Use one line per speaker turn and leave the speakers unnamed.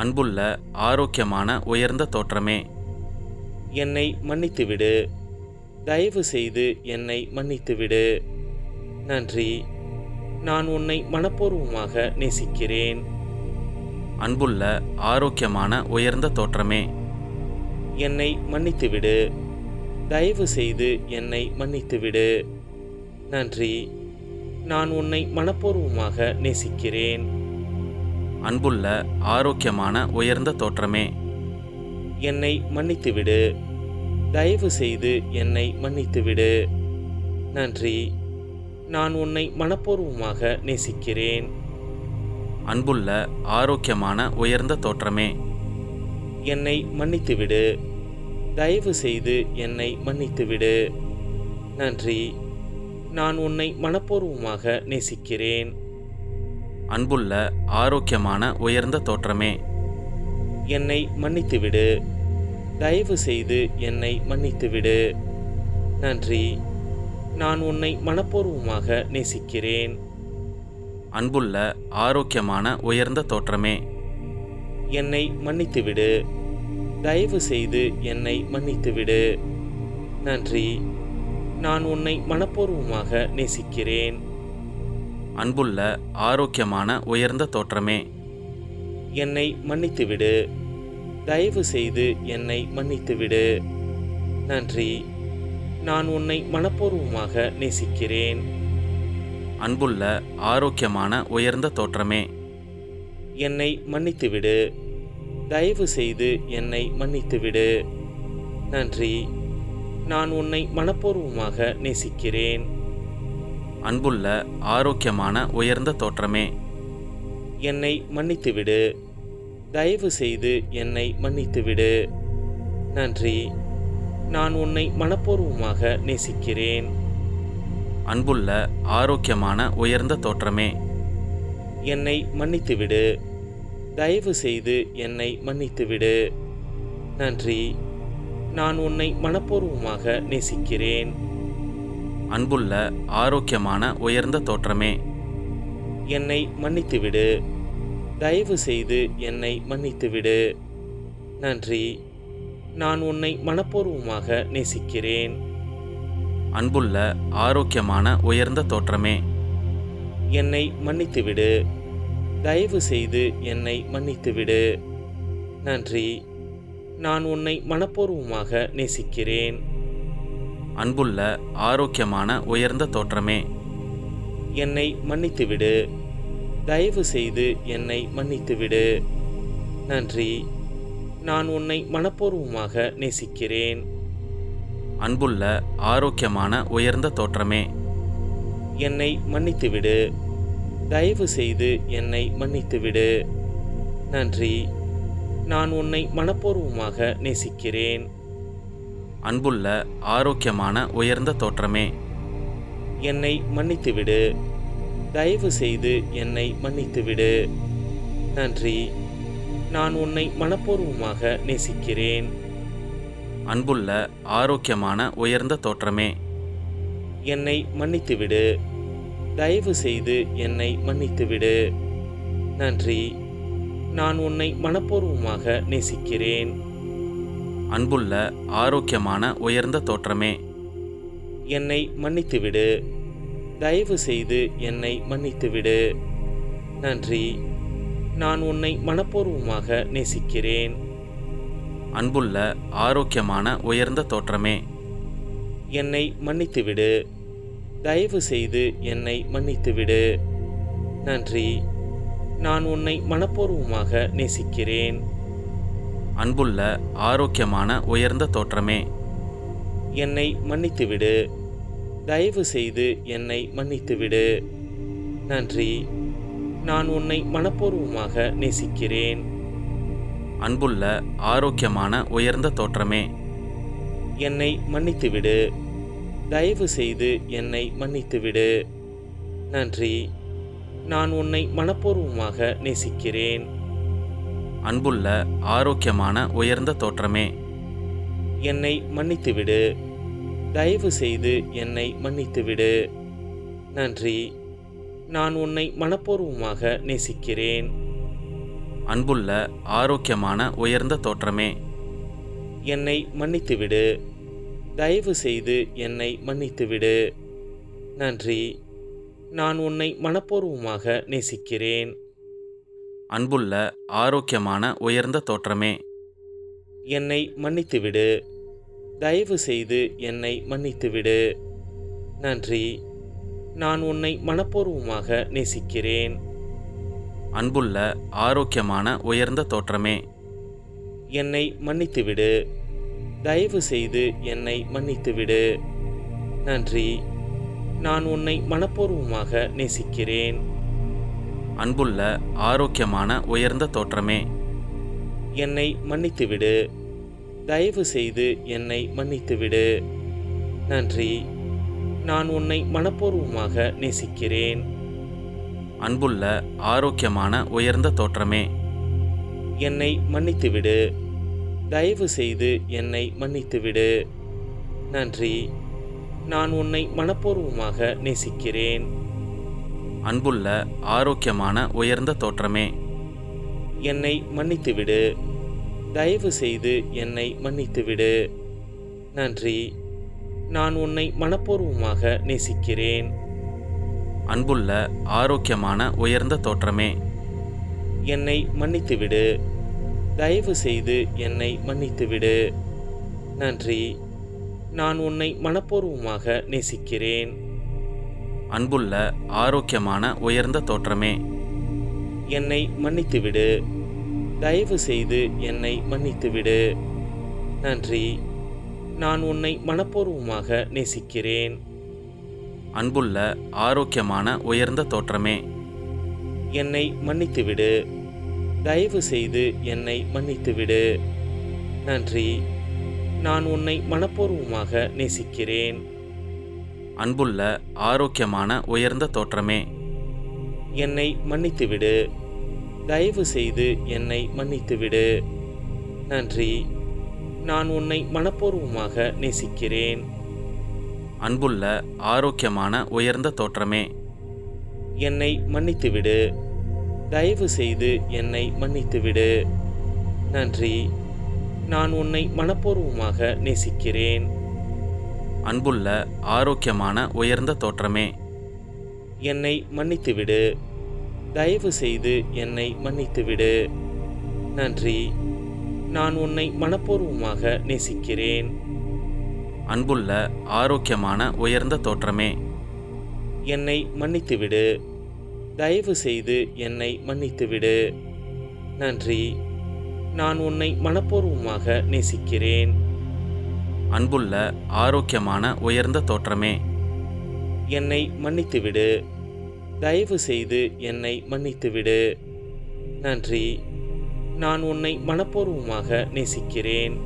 அன்புள்ள ஆரோக்கியமான உயர்ந்த தோற்றமே,
என்னை மன்னித்துவிடு. தயவு செய்து என்னை மன்னித்துவிடு. நன்றி. நான் உன்னை மனப்பூர்வமாக நேசிக்கிறேன்.
அன்புள்ள ஆரோக்கியமான உயர்ந்த தோற்றமே,
என்னை மன்னித்துவிடு. தயவு செய்து என்னை மன்னித்துவிடு. நன்றி. நான் உன்னை மனப்பூர்வமாக நேசிக்கிறேன்.
அன்புள்ள ஆரோக்கியமான உயர்ந்த தோற்றமே,
என்னை மன்னித்துவிடு. தயவு செய்து என்னை மன்னித்துவிடு. நன்றி. நான் உன்னை மனப்பூர்வமாக நேசிக்கிறேன்.
அன்புள்ள ஆரோக்கியமான உயர்ந்த தோற்றமே,
என்னை மன்னித்துவிடு. தயவு செய்து என்னை மன்னித்துவிடு. நன்றி. நான் உன்னை மனப்பூர்வமாக நேசிக்கிறேன்.
அன்புள்ள ஆரோக்கியமான உயர்ந்த தோற்றமே,
என்னை மன்னித்துவிடு. தயவு செய்து என்னை மன்னித்துவிடு. நன்றி. நான் உன்னை மனப்பூர்வமாக நேசிக்கிறேன்.
அன்புள்ள ஆரோக்கியமான உயர்ந்த தோற்றமே,
என்னை மன்னித்துவிடு. தயவு செய்து என்னை மன்னித்துவிடு. நன்றி. நான் உன்னை மனப்பூர்வமாக நேசிக்கிறேன்.
அன்புள்ள ஆரோக்கியமான உயர்ந்த தோற்றமே,
என்னை மன்னித்துவிடு. தயவு செய்து என்னை மன்னித்துவிடு. நன்றி. நான் உன்னை மனப்பூர்வமாக நேசிக்கிறேன்.
அன்புள்ள ஆரோக்கியமான உயர்ந்த தோற்றமே,
என்னை மன்னித்துவிடு. தயவு செய்து என்னை மன்னித்துவிடு. நன்றி. நான் உன்னை மனப்பூர்வமாக நேசிக்கிறேன்.
அன்புள்ள ஆரோக்கியமான உயர்ந்த தோற்றமே,
என்னை மன்னித்துவிடு. தயவு செய்து என்னை மன்னித்துவிடு. நன்றி. நான் உன்னை மனப்பூர்வமாக நேசிக்கிறேன்.
அன்புள்ள ஆரோக்கியமான உயர்ந்த தோற்றமே,
என்னை மன்னித்துவிடு. தயவு செய்து என்னை மன்னித்துவிடு. நன்றி. நான் உன்னை மனப்பூர்வமாக நேசிக்கிறேன்.
அன்புள்ள ஆரோக்கியமான உயர்ந்த தோற்றமே,
என்னை மன்னித்துவிடு. தயவு செய்து என்னை மன்னித்துவிடு. நன்றி. நான் உன்னை மனப்பூர்வமாக நேசிக்கிறேன்.
அன்புள்ள ஆரோக்கியமான உயர்ந்த தோற்றமே,
என்னை மன்னித்துவிடு. தயவு செய்து என்னை மன்னித்துவிடு. நன்றி. நான் உன்னை மனப்பூர்வமாக நேசிக்கிறேன்.
அன்புள்ள ஆரோக்கியமான உயர்ந்த தோற்றமே,
என்னை மன்னித்துவிடு. தயவு செய்து என்னை மன்னித்துவிடு. நன்றி. நான் உன்னை மனப்பூர்வமாக நேசிக்கிறேன்.
அன்புள்ள ஆரோக்கியமான உயர்ந்த தோற்றமே,
என்னை மன்னித்துவிடு. தயவு செய்து என்னை மன்னித்துவிடு. நன்றி. நான் உன்னை மனப்பூர்வமாக நேசிக்கிறேன்.
அன்புள்ள ஆரோக்கியமான உயர்ந்த தோற்றமே,
என்னை மன்னித்துவிடு. தயவு செய்து என்னை மன்னித்துவிடு. நன்றி. நான் உன்னை மனப்பூர்வமாக நேசிக்கிறேன்.
அன்புள்ள ஆரோக்கியமான உயர்ந்த தோற்றமே,
என்னை மன்னித்துவிடு. தயவு செய்து என்னை மன்னித்துவிடு. நன்றி. நான் உன்னை மனப்பூர்வமாக நேசிக்கிறேன்.
அன்புள்ள ஆரோக்கியமான உயர்ந்த தோற்றமே,
என்னை மன்னித்துவிடு. தயவு செய்து என்னை மன்னித்துவிடு. நன்றி. நான் உன்னை மனப்பூர்வமாக நேசிக்கிறேன்.
அன்புள்ள ஆரோக்கியமான உயர்ந்த தோற்றமே,
என்னை மன்னித்துவிடு. தயவு செய்து என்னை மன்னித்துவிடு. நன்றி. நான் உன்னை மனப்பூர்வமாக நேசிக்கிறேன்.
அன்புள்ள ஆரோக்கியமான உயர்ந்த தோற்றமே,
என்னை மன்னித்துவிடு. தயவு செய்து என்னை மன்னித்துவிடு. நன்றி. நான் உன்னை மனப்பூர்வமாக நேசிக்கிறேன்.
அன்புள்ள ஆரோக்கியமான உயர்ந்த தோற்றமே,
என்னை மன்னித்துவிடு. தயவு செய்து என்னை மன்னித்துவிடு. நன்றி. நான் உன்னை மனப்பூர்வமாக நேசிக்கிறேன்.
அன்புள்ள ஆரோக்கியமான உயர்ந்த தோற்றமே,
என்னை மன்னித்துவிடு. தயவு செய்து என்னை மன்னித்துவிடு. நன்றி. நான் உன்னை மனப்பூர்வமாக நேசிக்கிறேன்.
அன்புள்ள ஆரோக்கியமான உயர்ந்த தோற்றமே.
என்னை மன்னித்துவிடு. தயவு செய்து என்னை மன்னித்துவிடு. நன்றி. நான் உன்னை மனப்பூர்வமாக நேசிக்கிறேன்.
அன்புள்ள ஆரோக்கியமான உயர்ந்த தோற்றமே.
என்னை மன்னித்துவிடு. தயவு செய்து என்னை மன்னித்துவிடு. நன்றி. நான் உன்னை மனப்பூர்வமாக நேசிக்கிறேன்.
அன்புள்ள ஆரோக்கியமான உயர்ந்த தோற்றமே.
என்னை மன்னித்துவிடு. தயவு செய்து என்னை மன்னித்துவிடு. நன்றி. நான் உன்னை மனப்பூர்வமாக நேசிக்கிறேன்.
அன்புள்ள ஆரோக்கியமான உயர்ந்த தோற்றமே.
என்னை மன்னித்துவிடு. தயவு செய்து என்னை மன்னித்துவிடு. நன்றி. நான் உன்னை மனப்பூர்வமாக நேசிக்கிறேன்.
அன்புள்ள ஆரோக்கியமான உயர்ந்த தோற்றமே.
என்னை மன்னித்துவிடு. தயவு செய்து என்னை மன்னித்துவிடு. நன்றி. நான் உன்னை மனப்பூர்வமாக நேசிக்கிறேன்.
அன்புள்ள ஆரோக்கியமான உயர்ந்த தோற்றமே.
என்னை மன்னித்துவிடு. தயவு செய்து என்னை மன்னித்துவிடு. நன்றி. நான் உன்னை மனப்பூர்வமாக நேசிக்கிறேன்.
அன்புள்ள ஆரோக்கியமான உயர்ந்த தோற்றமே.
என்னை மன்னித்துவிடு. தயவு செய்து என்னை மன்னித்துவிடு. நன்றி. நான் உன்னை மனப்பூர்வமாக நேசிக்கிறேன்.
அன்புள்ள ஆரோக்கியமான உயர்ந்த தோற்றமே.
என்னை மன்னித்துவிடு. தயவு செய்து என்னை மன்னித்துவிடு. நன்றி. நான் உன்னை மனப்பூர்வமாக நேசிக்கிறேன்.
அன்புள்ள ஆரோக்கியமான உயர்ந்த தோற்றமே.
என்னை மன்னித்துவிடு. தயவு செய்து என்னை மன்னித்துவிடு. நன்றி. நான் உன்னை மனப்பூர்வமாக நேசிக்கிறேன்.
அன்புள்ள ஆரோக்கியமான உயர்ந்த தோற்றமே.
என்னை மன்னித்துவிடு. தயவு செய்து என்னை மன்னித்துவிடு. நன்றி. நான் உன்னை மனப்பூர்வமாக நேசிக்கிறேன்.
அன்புள்ள ஆரோக்கியமான உயர்ந்த தோற்றமே.
என்னை மன்னித்துவிடு. தயவு செய்து என்னை மன்னித்துவிடு. நன்றி. நான் உன்னை மனப்பூர்வமாக நேசிக்கிறேன்.
அன்புள்ள ஆரோக்கியமான உயர்ந்த தோற்றமே.
என்னை மன்னித்துவிடு. தயவு செய்து என்னை மன்னித்துவிடு. நன்றி. நான் உன்னை மனப்பூர்வமாக நேசிக்கிறேன்.
அன்புள்ள ஆரோக்கியமான உயர்ந்த தோற்றமே.
என்னை மன்னித்துவிடு. தயவு செய்து என்னை மன்னித்துவிடு. நன்றி. நான் உன்னை மனப்பூர்வமாக நேசிக்கிறேன்.
அன்புள்ள ஆரோக்கியமான உயர்ந்த தோற்றமே.
என்னை மன்னித்துவிடு. தயவு செய்து என்னை மன்னித்துவிடு. நன்றி. நான் உன்னை மனப்பூர்வமாக நேசிக்கிறேன்.